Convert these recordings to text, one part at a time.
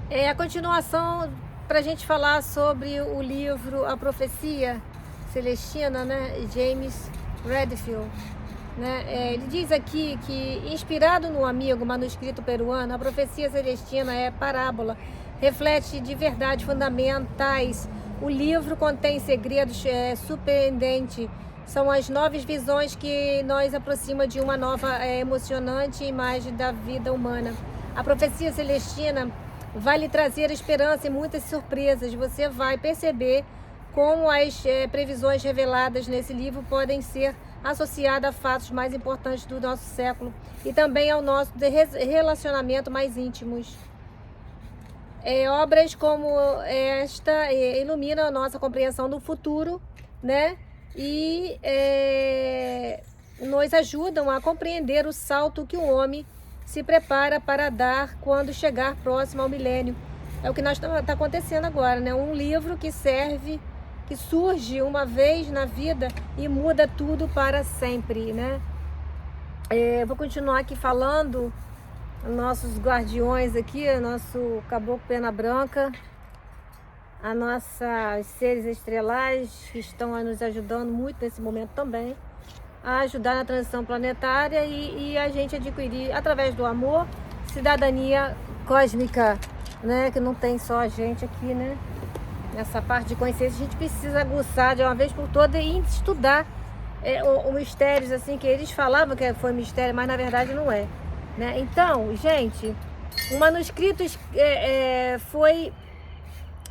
É a continuação para a gente falar sobre o livro A Profecia Celestina, né? James Redfield. Né? Ele diz aqui que, inspirado no amigo manuscrito peruano, a profecia celestina é parábola, reflete de verdades fundamentais. O livro contém segredos surpreendentes. São as novas visões que nos aproximam de uma nova emocionante imagem da vida humana. A profecia celestina vai lhe trazer esperança e muitas surpresas. Você vai perceber como as previsões reveladas nesse livro podem ser associadas a fatos mais importantes do nosso século e também ao nosso relacionamento mais íntimos. Obras como esta iluminam a nossa compreensão do futuro, né? E nos ajudam a compreender o salto que o homem se prepara para dar quando chegar próximo ao milênio. É o que está acontecendo agora, né? Um livro que surge uma vez na vida e muda tudo para sempre, né? Vou continuar aqui falando, nossos guardiões aqui, nosso caboclo pena branca, a nossas seres estrelares que estão nos ajudando muito nesse momento também, a ajudar na transição planetária e a gente adquirir, através do amor, cidadania cósmica, né? Que não tem só a gente aqui, né? Nessa parte de consciência, a gente precisa aguçar de uma vez por todas e estudar o mistérios, assim, que eles falavam que foi mistério, mas na verdade não é, né? Então, gente, o manuscrito foi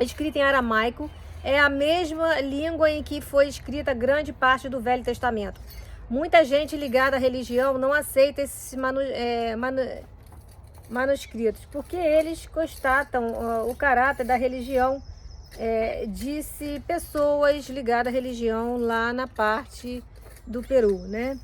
escrito em aramaico, é a mesma língua em que foi escrita grande parte do Velho Testamento. Muita gente ligada à religião não aceita esses manuscritos, porque eles constatam o caráter da religião, disse pessoas ligadas à religião lá na parte do Peru, né?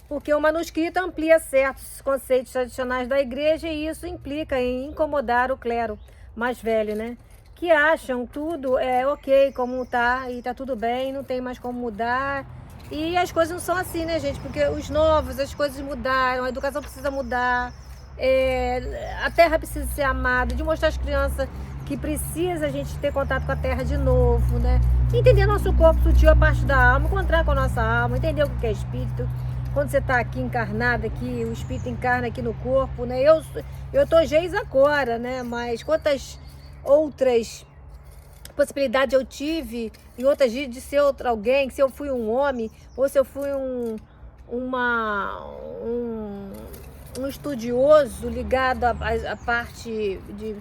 Porque o manuscrito amplia certos conceitos tradicionais da igreja e isso implica em incomodar o clero mais velho, né? Que acham tudo ok como tá e tá tudo bem, não tem mais como mudar. E as coisas não são assim, né, gente? Porque os novos, as coisas mudaram, a educação precisa mudar, a terra precisa ser amada, de mostrar às crianças que precisa a gente ter contato com a terra de novo, né? Entender nosso corpo sutil, a parte da alma, encontrar com a nossa alma, entender o que é espírito. Quando você está aqui encarnado, aqui, o espírito encarna aqui no corpo, né? Eu tô Geis agora, né? Mas quantas outras possibilidades eu tive em outras vidas de ser alguém, se eu fui um homem ou se eu fui um estudioso ligado à parte de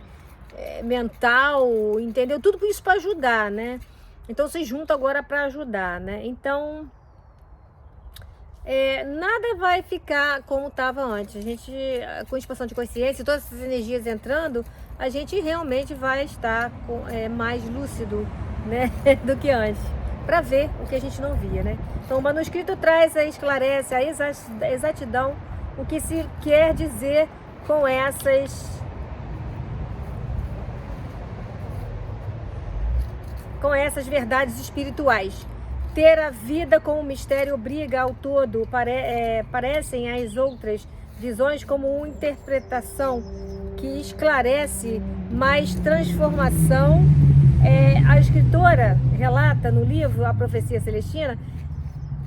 mental, entendeu? Tudo isso para ajudar, né? Então se junta agora para ajudar, né? Então nada vai ficar como estava antes. A gente, com expansão de consciência, todas essas energias entrando, a gente realmente vai estar mais lúcido, né, do que antes, para ver o que a gente não via, né? Então o manuscrito esclarece a exatidão o que se quer dizer com essas verdades espirituais. Ter a vida como mistério obriga ao todo, parecem as outras visões como uma interpretação que esclarece, mais transformação. A escritora relata no livro A Profecia Celestina,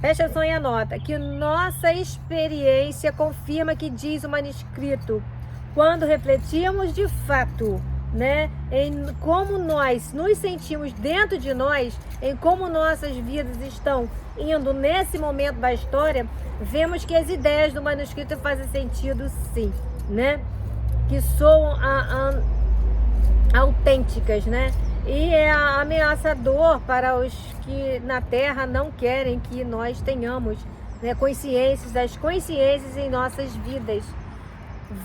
preste atenção e anota, que nossa experiência confirma que diz o manuscrito, quando refletimos de fato, né, em como nós nos sentimos dentro de nós, em como nossas vidas estão indo nesse momento da história, vemos que as ideias do manuscrito fazem sentido, sim, né? Que soam autênticas, né? E é ameaçador para os que na Terra não querem que nós tenhamos, né, das consciências em nossas vidas.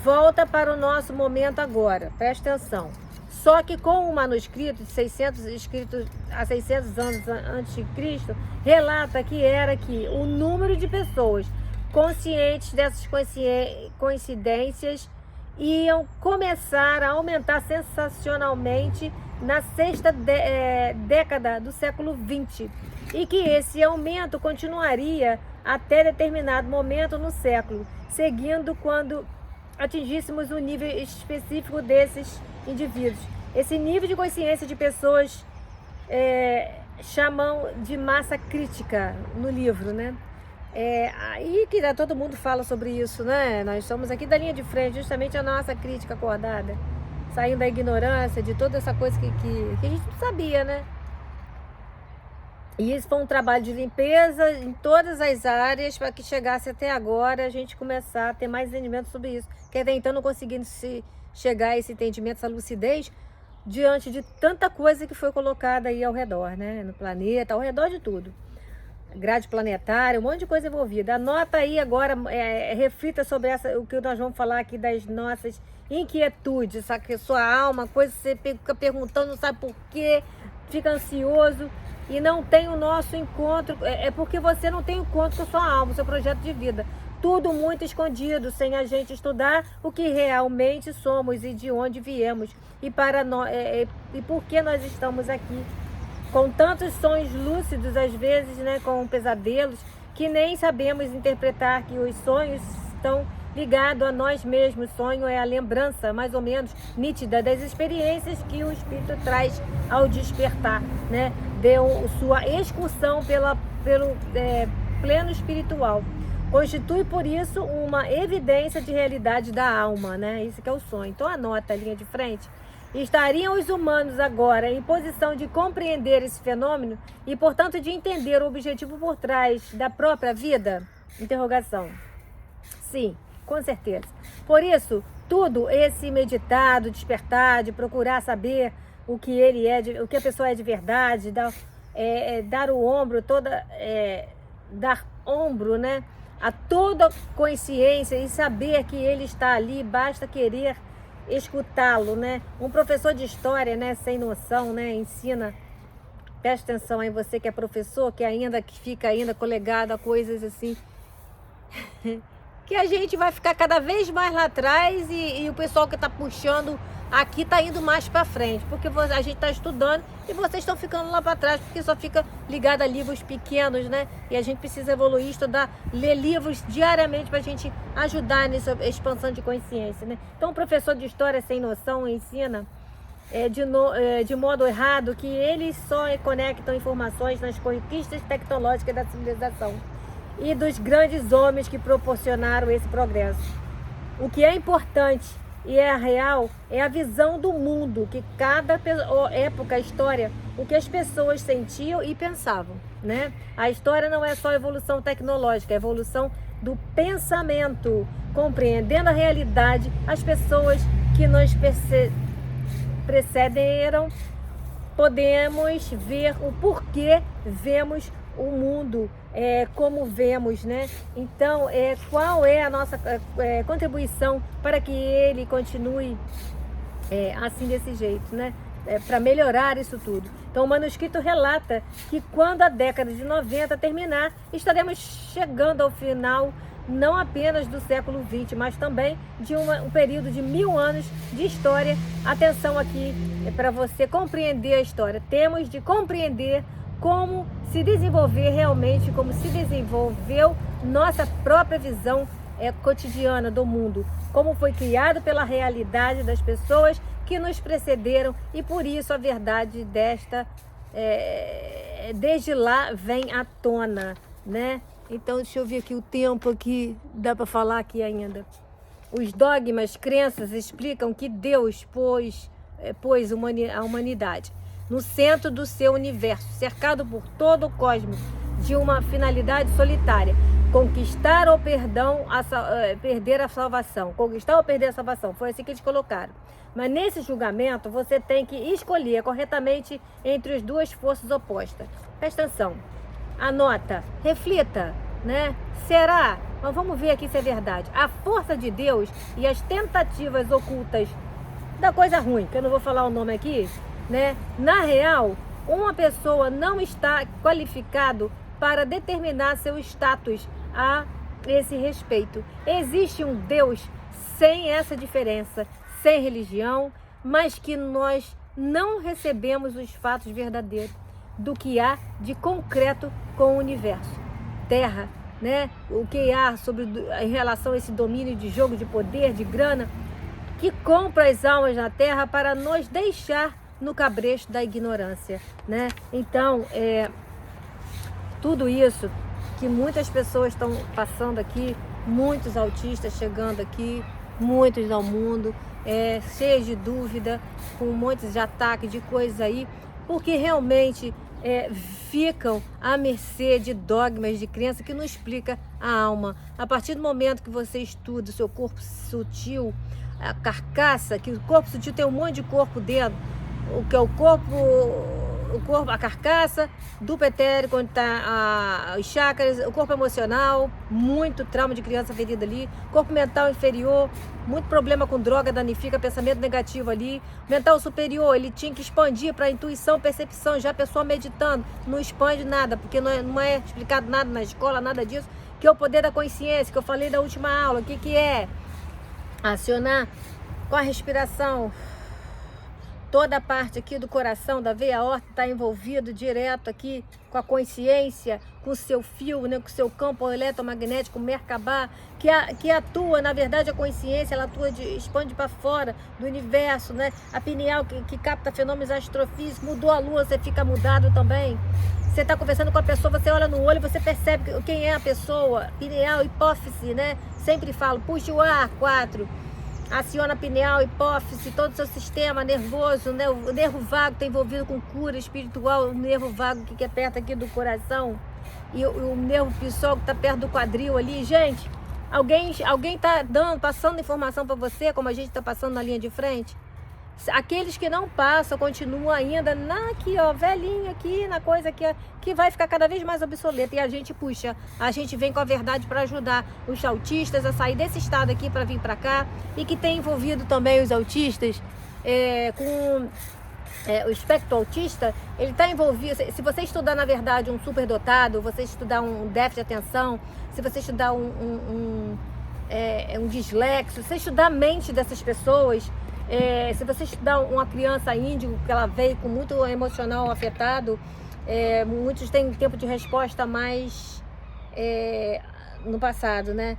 Volta para o nosso momento agora, presta atenção. Só que com o manuscrito escrito há 600 anos antes de Cristo, relata que o número de pessoas conscientes dessas coincidências iam começar a aumentar sensacionalmente na sexta década do século XX e que esse aumento continuaria até determinado momento no século, seguindo quando atingíssemos o nível específico desses indivíduos. Esse nível de consciência de pessoas chamam de massa crítica no livro, né? Aí que todo mundo fala sobre isso, né? Nós somos aqui da linha de frente, justamente a nossa crítica acordada, saindo da ignorância de toda essa coisa que a gente não sabia, né? E isso foi um trabalho de limpeza em todas as áreas para que chegasse até agora a gente começar a ter mais entendimento sobre isso. Que até então não conseguindo chegar a esse entendimento, essa lucidez, diante de tanta coisa que foi colocada aí ao redor, né? No planeta, ao redor de tudo. Grade planetária, um monte de coisa envolvida. Anota aí agora, reflita sobre o que nós vamos falar aqui das nossas inquietudes, sabe? Que sua alma, coisa que você fica perguntando, não sabe por quê, fica ansioso e não tem o nosso encontro. É porque você não tem encontro com a sua alma, o seu projeto de vida. Tudo muito escondido, sem a gente estudar o que realmente somos e de onde viemos e por que nós estamos aqui. Com tantos sonhos lúcidos, às vezes, né, com pesadelos, que nem sabemos interpretar que os sonhos estão ligados a nós mesmos. Sonho é a lembrança, mais ou menos, nítida das experiências que o espírito traz ao despertar, né? Deu sua excursão pelo pleno espiritual. Constitui, por isso, uma evidência de realidade da alma, né? Isso que é o sonho. Então, anota a linha de frente. Estariam os humanos agora em posição de compreender esse fenômeno e, portanto, de entender o objetivo por trás da própria vida? Interrogação. Sim, com certeza. Por isso, tudo esse meditado, despertar, de procurar saber o que ele é, o que a pessoa é de verdade, dar o ombro, dar ombro, né, a toda consciência e saber que ele está ali, basta querer escutá-lo, né? Um professor de história, né, sem noção, né, ensina. Presta atenção aí, você que é professor, que fica ainda colegado a coisas assim que a gente vai ficar cada vez mais lá atrás e o pessoal que está puxando aqui está indo mais para frente, porque a gente está estudando e vocês estão ficando lá para trás, porque só fica ligado a livros pequenos, né? E a gente precisa evoluir, estudar, ler livros diariamente para a gente ajudar nessa expansão de consciência, né? Então o professor de história sem noção ensina de modo errado que eles só conectam informações nas conquistas tecnológicas da civilização e dos grandes homens que proporcionaram esse progresso. O que é importante e é real é a visão do mundo, que cada época, a história, o que as pessoas sentiam e pensavam, né? A história não é só evolução tecnológica, é evolução do pensamento, compreendendo a realidade. As pessoas que nos precederam, podemos ver o porquê vemos o mundo como vemos, né? Então, qual é a nossa contribuição para que ele continue assim, desse jeito, né? Para melhorar isso tudo. Então, o manuscrito relata que quando a década de 90 terminar, estaremos chegando ao final não apenas do século XX, mas também de um período de 1000 anos de história. Atenção aqui, para você compreender a história. Temos de compreender como se desenvolver realmente, como se desenvolveu nossa própria visão cotidiana do mundo, como foi criado pela realidade das pessoas que nos precederam, e por isso a verdade desde lá vem à tona, né? Então deixa eu ver aqui o tempo aqui, dá para falar aqui ainda. Os dogmas, crenças explicam que Deus pôs a humanidade no centro do seu universo, cercado por todo o cosmos, de uma finalidade solitária: conquistar ou perder a salvação. Conquistar ou perder a salvação, foi assim que eles colocaram. Mas nesse julgamento você tem que escolher corretamente entre as duas forças opostas. Presta atenção, anota, reflita, né? Será? Mas vamos ver aqui se é verdade. A força de Deus e as tentativas ocultas da coisa ruim, que eu não vou falar o nome aqui, né? Na real, uma pessoa não está qualificado para determinar seu status a esse respeito. Existe um Deus sem essa diferença, sem religião, mas que nós não recebemos os fatos verdadeiros do que há de concreto com o universo. Terra, né? O que há em relação a esse domínio de jogo de poder, de grana, que compra as almas na terra para nos deixar no cabresto da ignorância, né? Então, tudo isso que muitas pessoas estão passando aqui, muitos autistas chegando aqui, muitos ao mundo, cheios de dúvida, com muitos de ataques, de coisas aí, porque realmente ficam à mercê de dogmas de crença que não explica a alma. A partir do momento que você estuda o seu corpo sutil, a carcaça, que o corpo sutil tem um monte de corpo dentro, o que é o corpo, a carcaça do pretérito, onde está os chakras, o corpo emocional, muito trauma de criança ferida ali, corpo mental inferior, muito problema com droga, danifica, pensamento negativo ali, mental superior, ele tinha que expandir para intuição, percepção, já a pessoa meditando, não expande nada, porque não é explicado nada na escola, nada disso, que é o poder da consciência, que eu falei da última aula, o que é? Acionar com a respiração, toda a parte aqui do coração, da veia aorta, está envolvido direto aqui com a consciência, com o seu fio, né, com o seu campo eletromagnético, Merkabah, que atua, na verdade, a consciência, ela atua, expande para fora do universo, né? A pineal que capta fenômenos astrofísicos, mudou a lua, você fica mudado também. Você está conversando com a pessoa, você olha no olho, você percebe quem é a pessoa, pineal, hipófise, né? Sempre falo, puxa o ar, 4. Aciona a pineal, hipófise, todo o seu sistema nervoso, né? O nervo vago está envolvido com cura espiritual, o nervo vago que é perto aqui do coração, e o nervo psíquico está perto do quadril ali. Gente, alguém está passando informação para você, como a gente está passando na linha de frente? Aqueles que não passam continuam ainda aqui, ó, velhinho aqui, na coisa que vai ficar cada vez mais obsoleta. E a gente puxa, a gente vem com a verdade para ajudar os autistas a sair desse estado aqui para vir para cá, e que tem envolvido também os autistas com o espectro autista. Ele está envolvido, se você estudar na verdade um superdotado, você estudar um déficit de atenção, se você estudar um dislexo, se você estudar a mente dessas pessoas, se você estudar uma criança índigo, que ela veio com muito emocional afetado, muitos têm tempo de resposta mais no passado, né?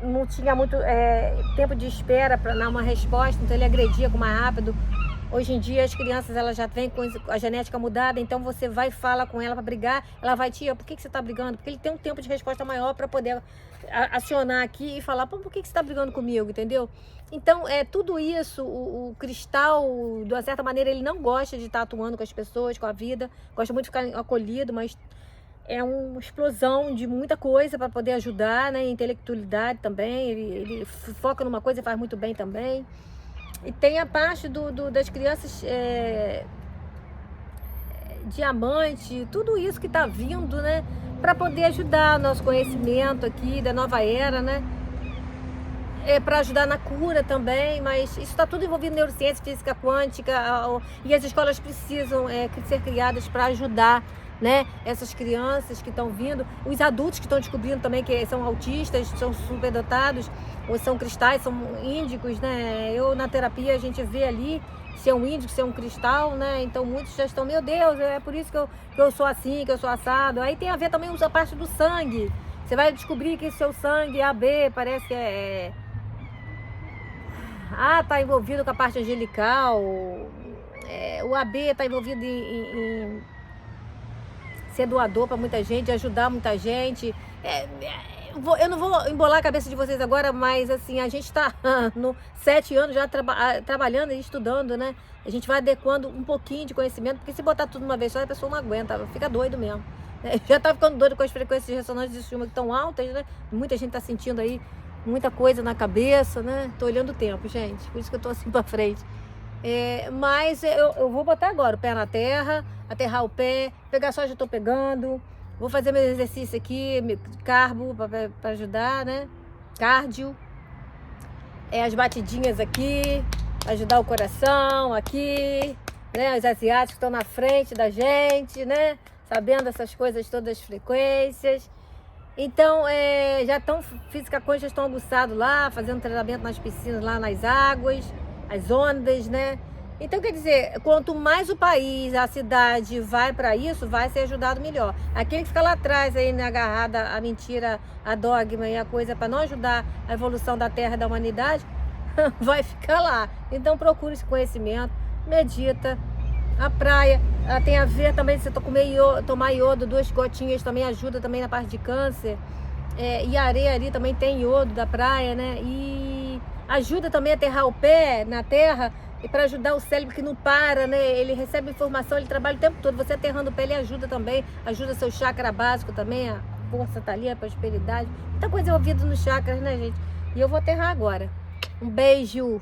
Não tinha muito tempo de espera para dar uma resposta, então ele agredia com mais rápido. Hoje em dia as crianças, elas já vêm com a genética mudada, então você vai e fala com ela para brigar, ela vai, tia, por que você está brigando? Porque ele tem um tempo de resposta maior para poder acionar aqui e falar, pô, por que você está brigando comigo, entendeu? Então, tudo isso, o cristal, de uma certa maneira, ele não gosta de estar atuando com as pessoas, com a vida, gosta muito de ficar acolhido, mas é uma explosão de muita coisa para poder ajudar, né? Intelectualidade também, ele foca numa coisa e faz muito bem também. E tem a parte das crianças diamante, tudo isso que está vindo, né? Para poder ajudar o nosso conhecimento aqui da nova era, né? Para ajudar na cura também, mas isso está tudo envolvido em neurociência, física quântica, e as escolas precisam ser criadas para ajudar, né, essas crianças que estão vindo, os adultos que estão descobrindo também que são autistas, são superdotados, ou são cristais, são índicos, né? Na terapia a gente vê ali se é um índico, se é um cristal, né? Então muitos já estão, meu Deus, é por isso que eu sou assim, que eu sou assado. Aí tem a ver também a parte do sangue. Você vai descobrir que seu sangue AB parece que tá envolvido com a parte angelical. O AB está envolvido em ser doador para muita gente, ajudar muita gente. Eu não vou embolar a cabeça de vocês agora, mas assim, a gente está no 7 anos já trabalhando e estudando, né? A gente vai adequando um pouquinho de conhecimento, porque se botar tudo uma vez só, a pessoa não aguenta, fica doido mesmo. Já está ficando doido com as frequências de ressonância de estímulo que estão altas, né? Muita gente está sentindo aí muita coisa na cabeça, né? Tô olhando o tempo, gente, por isso que eu tô assim para frente. Mas eu vou botar agora o pé na terra, aterrar o pé, pegar só, já estou pegando. Vou fazer meu exercício aqui, carbo, para ajudar, né? Cardio. As batidinhas aqui, ajudar o coração aqui, né? Os asiáticos estão na frente da gente, né? Sabendo essas coisas todas, as frequências. Então, já estão, física quântica, já estão aguçados lá, fazendo treinamento nas piscinas, lá nas águas, as ondas, né? Então, quer dizer, quanto mais o país, a cidade vai para isso, vai ser ajudado melhor. Aquele que fica lá atrás, aí, né, agarrado à mentira, a dogma e a coisa, para não ajudar a evolução da Terra e da humanidade, vai ficar lá. Então procure esse conhecimento, medita. A praia tem a ver também, se você tomar iodo, 2 gotinhas também ajuda também na parte de câncer. E a areia ali também tem iodo da praia, né? E ajuda também a aterrar o pé na terra, e para ajudar o cérebro que não para, né? Ele recebe informação, ele trabalha o tempo todo. Você aterrando o pé, ele ajuda também, ajuda seu chakra básico também, a força tá ali, a prosperidade. Muita coisa envolvida nos chakras, né, gente? E eu vou aterrar agora. Um beijo!